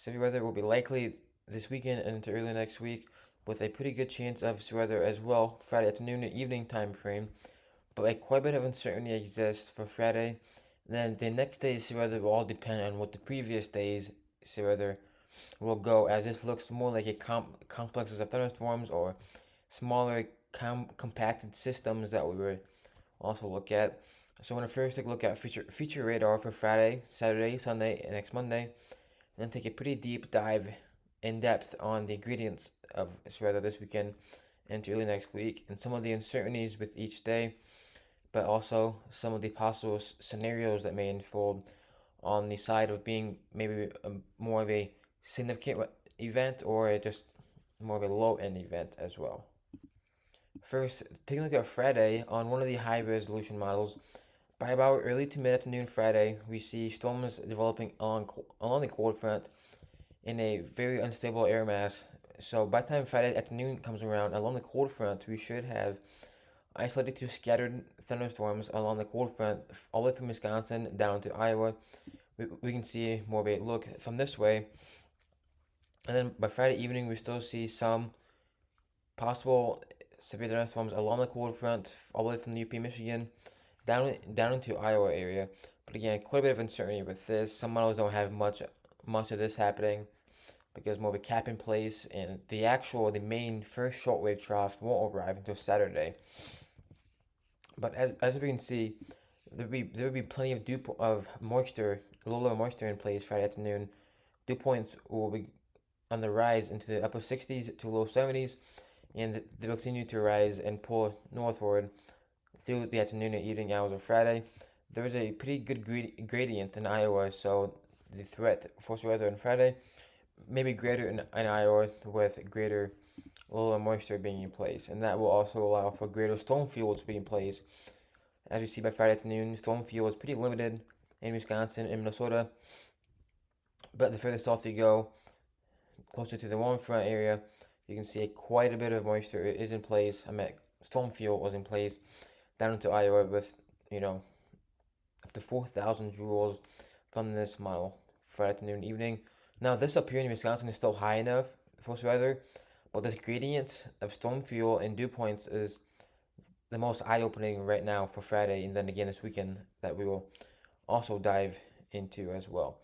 severe weather will be likely this weekend and into early next week, with a pretty good chance of severe weather as well Friday afternoon and evening time frame. But quite a bit of uncertainty exists for Friday. And then the next day's severe weather will all depend on what the previous day's severe weather will go, as this looks more like a complexes of thunderstorms or smaller compacted systems that we would also look at. So I'm going to first take a look at feature radar for Friday, Saturday, Sunday, and next Monday, and then take a pretty deep dive in depth on the ingredients of weather this weekend and early next week, and some of the uncertainties with each day, but also some of the possible scenarios that may unfold on the side of being maybe more of a significant event or just more of a low end event as well. First, taking a look at Friday on one of the high resolution models. By about early to mid afternoon Friday, we see storms developing along the cold front in a very unstable air mass. So by the time Friday afternoon comes around, along the cold front, we should have isolated to scattered thunderstorms along the cold front, all the way from Wisconsin down to Iowa. We can see more of a look from this way. And then by Friday evening, we still see some possible severe thunderstorms along the cold front, all the way from the UP, Michigan, down into Iowa area. But again, quite a bit of uncertainty with this. Some models don't have much of this happening because more of a cap in place, and the main first shortwave trough won't arrive until Saturday. But as we can see, there will be plenty of of moisture, low level moisture in place Friday afternoon. Dew points will be on the rise into the upper 60s to low 70s, and they will continue to rise and pull northward through the afternoon and evening hours of Friday. There is a pretty good gradient in Iowa, so the threat for weather on Friday may be greater in Iowa with greater lower moisture being in place, and that will also allow for greater storm fuel to be in place. As you see by Friday afternoon, storm fuel is pretty limited in Wisconsin and Minnesota, but the further south you go, closer to the warm front area, you can see quite a bit of moisture is in place. Storm fuel was in place down into Iowa with, up to 4,000 joules from this model Friday afternoon, evening. Now, this up here in Wisconsin is still high enough for weather, but this gradient of storm fuel and dew points is the most eye-opening right now for Friday, and then again this weekend that we will also dive into as well.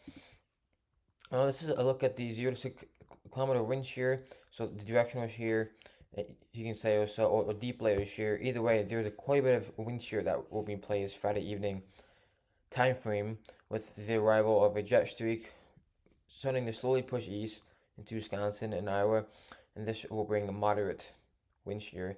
Now, this is a look at the 0 to 6 kilometer wind shear. So the directional shear, you can say, or deep layer shear. Either way, there's quite a bit of wind shear that will be in place Friday evening time frame, with the arrival of a jet streak starting to slowly push east into Wisconsin and Iowa, and this will bring a moderate wind shear,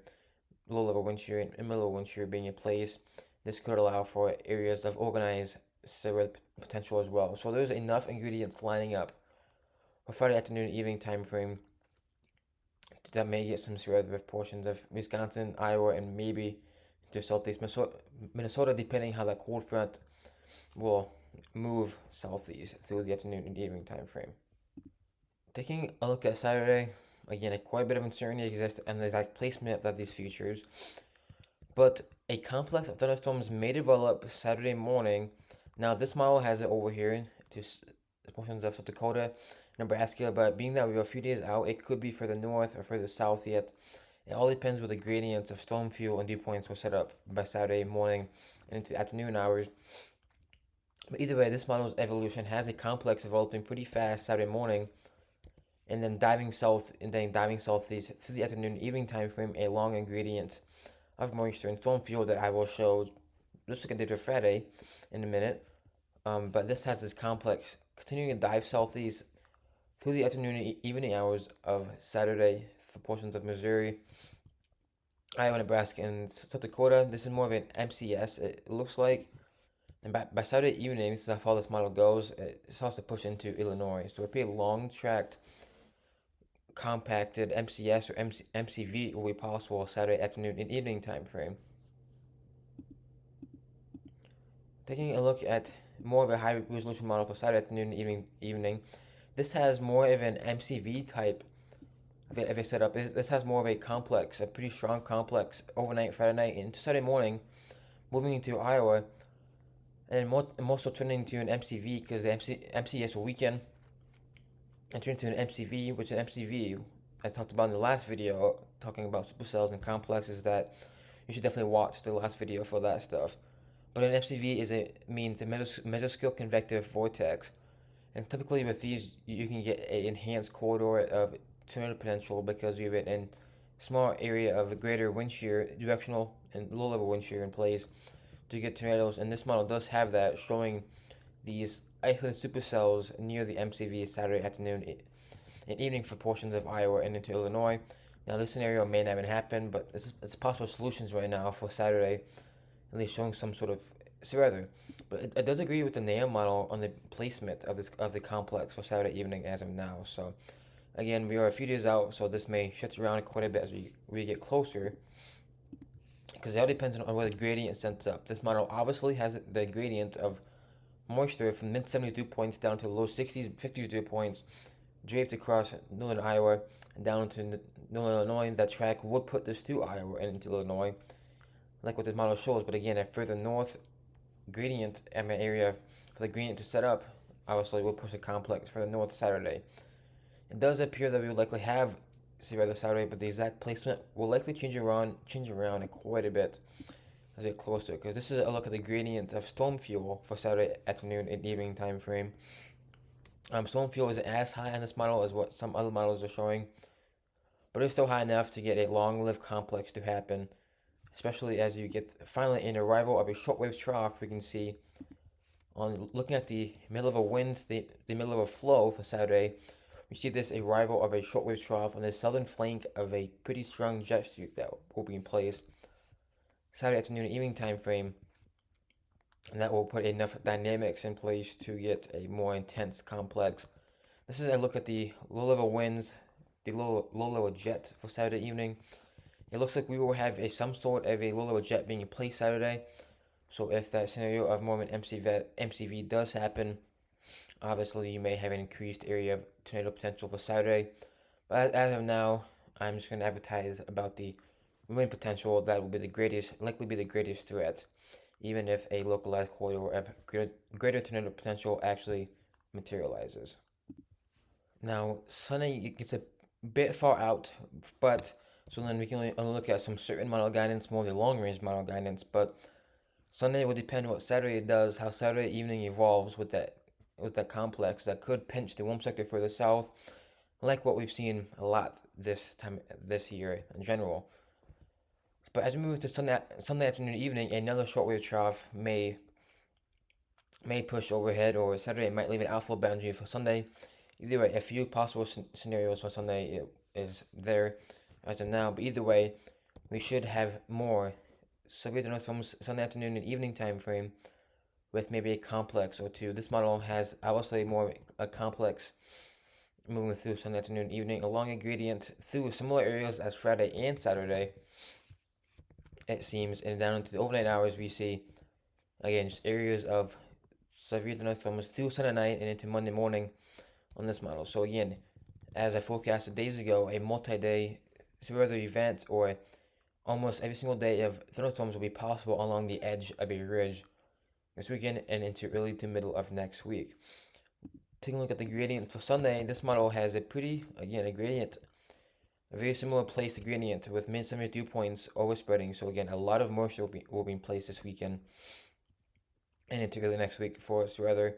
low level wind shear, and middle wind shear being in place. This could allow for areas of organized severe potential as well. So there's enough ingredients lining up for Friday afternoon evening time frame that may get some severe with portions of Wisconsin, Iowa, and maybe to southeast Minnesota, depending how that cold front will move southeast through the afternoon and evening time frame. Taking a look at Saturday, again, quite a bit of uncertainty exists and the exact placement of these features, but a complex of thunderstorms may develop Saturday morning. Now, this model has it over here to portions of South Dakota, Nebraska, but being that we're a few days out, it could be further north or further south yet. It all depends where the gradients of storm fuel and dew points will set up by Saturday morning and into the afternoon hours. But either way, this model's evolution has a complex developing pretty fast Saturday morning, and then diving southeast through the afternoon evening time frame, a long gradient of moisture and storm fuel that I will show just like I did with Friday in a minute. But this has this complex continuing to dive southeast through the afternoon and evening hours of Saturday for portions of Missouri, Iowa, Nebraska, and South Dakota. This is more of an MCS, it looks like. And by Saturday evening, this is how far this model goes. It starts to push into Illinois. So a pretty long tracked, compacted MCS or MCV will be possible Saturday afternoon and evening time frame. Taking a look at more of a high resolution model for Saturday afternoon and evening, this has more of an MCV type of a setup. This has more of a complex, a pretty strong complex overnight Friday night into Saturday morning, moving into Iowa, and more so turning into an MCV because the MCS will weaken entering into an MCV, which an MCV, as talked about in the last video, talking about supercells and complexes, that you should definitely watch the last video for that stuff. But an MCV means a mesoscale convective vortex, and typically with these you can get an enhanced corridor of tornado potential because you have it in small area of a greater wind shear, directional and low level wind shear in place to get tornadoes. And this model does have that, showing these isolated supercells near the MCV Saturday afternoon and evening for portions of Iowa and into Illinois. Now, this scenario may not even happen, but it's possible solutions right now for Saturday, at least showing some sort of severe weather. But it does agree with the NAM model on the placement of the complex for Saturday evening as of now. So, again, we are a few days out, so this may shift around quite a bit as we get closer, because it all depends on where the gradient sets up. This model obviously has the gradient of moisture from mid 70 dew points down to low 60s, 50s dew points, draped across northern Iowa and down to northern Illinois. That track would put this to Iowa and into Illinois, like what this model shows. But again, a further north gradient area for the gradient to set up, obviously will push a complex further north Saturday. It does appear that we will likely have severe weather Saturday, but the exact placement will likely change around quite a bit as we get closer, because this is a look at the gradient of storm fuel for Saturday afternoon and evening time frame. Storm fuel isn't as high on this model as what some other models are showing, but it's still high enough to get a long-lived complex to happen, especially as you get finally an arrival of a shortwave trough. We can see on looking at the middle of a wind, the middle of a flow for Saturday, we see this arrival of a shortwave trough on the southern flank of a pretty strong jet streak that will be in place Saturday afternoon and evening time frame, and that will put enough dynamics in place to get a more intense complex. This is a look at the low level winds, the low level jet for Saturday evening. It looks like we will have some sort of a low level jet being in place Saturday. So if that scenario of more of an MCV does happen, obviously you may have an increased area of tornado potential for Saturday. But as of now, I'm just going to advertise about the wind potential that will be likely be the greatest threat, even if a localized corridor of greater tornado potential actually materializes. Now, Sunday gets a bit far out, but so then we can only look at some certain model guidance, more of the long range model guidance. But Sunday will depend what Saturday does, how Saturday evening evolves with that complex that could pinch the warm sector further south, like what we've seen a lot this year in general. But as we move to Sunday afternoon evening, another shortwave trough may push overhead, or Saturday might leave an outflow boundary for Sunday. Either way, a few possible scenarios for Sunday is there as of now. But either way, we should have more severe thunderstorms Sunday afternoon and evening time frame, with maybe a complex or two. This model has, I will say, more a complex moving through Sunday afternoon and evening along a gradient through similar areas as Friday and Saturday, it seems. And down into the overnight hours, we see again just areas of severe thunderstorms through Sunday night and into Monday morning on this model. So again, as I forecasted days ago, a multi-day severe weather event, or almost every single day of thunderstorms, will be possible along the edge of a ridge this weekend and into early to middle of next week. Taking a look at the gradient for Sunday, this model has a gradient, a very similar place to gradient with mid 70 dew points overspreading. So again, a lot of moisture will be in place this weekend and into early next week for us weather.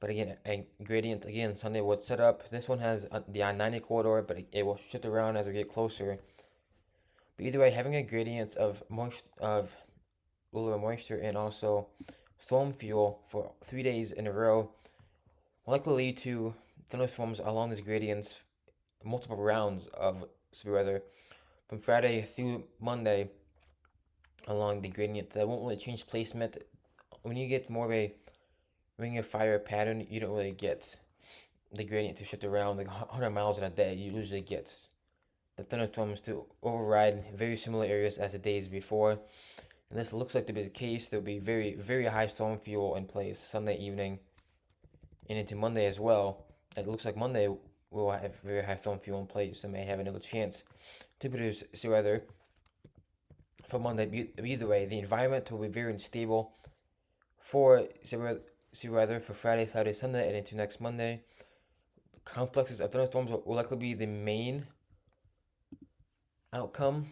But again, a gradient again Sunday would set up. This one has the I-90 corridor, but it will shift around as we get closer. But either way, having a gradient of lower moisture and also storm fuel for 3 days in a row will likely lead to thunderstorms along these gradients, multiple rounds of severe weather from Friday through Monday along the gradient. That won't really change placement. When you get more of a ring of fire pattern, you don't really get the gradient to shift around like 100 miles in a day. You usually get the thunderstorms to override very similar areas as the days before. And this looks like to be the case. There will be very, very high storm fuel in place Sunday evening and into Monday as well. It looks like Monday will have very high storm fuel in place and may have another chance to produce severe weather for Monday. Either way, the environment will be very unstable for severe weather for Friday, Saturday, Sunday, and into next Monday. complexes of thunderstorms will likely be the main outcome,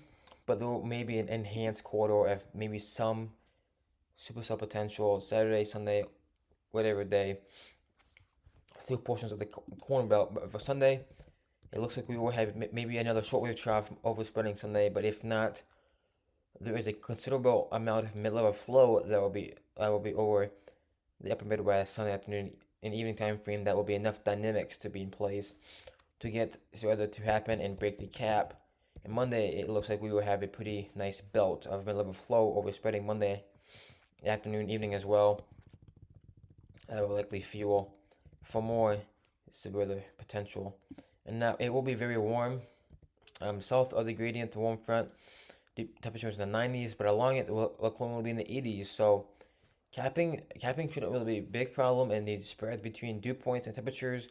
but there may be an enhanced corridor of maybe some supercell potential Saturday, Sunday, whatever day through portions of the corn belt. But for Sunday, it looks like we will have maybe another shortwave trough overspreading Sunday. But if not, there is a considerable amount of mid-level flow that will be over the upper Midwest Sunday afternoon and evening time frame. That will be enough dynamics to be in place to get weather to happen and break the cap. And Monday, it looks like we will have a pretty nice belt of mid-level flow overspreading Monday afternoon, evening as well. That will likely fuel for more severe weather potential. And now it will be very warm. South of the gradient, the warm front, temperatures in the 90s, but along it, the local will be in the 80s. So capping shouldn't really be a big problem, and the spread between dew points and temperatures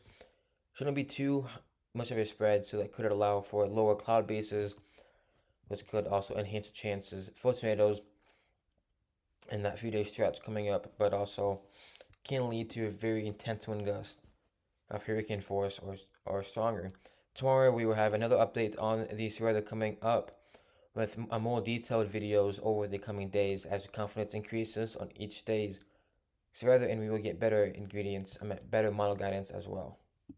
shouldn't be too much of a spread, so that could allow for lower cloud bases, which could also enhance the chances for tornadoes in that few day stretch coming up, but also can lead to a very intense wind gust of hurricane force or stronger. Tomorrow we will have another update on the weather coming up with a more detailed videos over the coming days as confidence increases on each day's weather, and we will get better ingredients, better model guidance as well.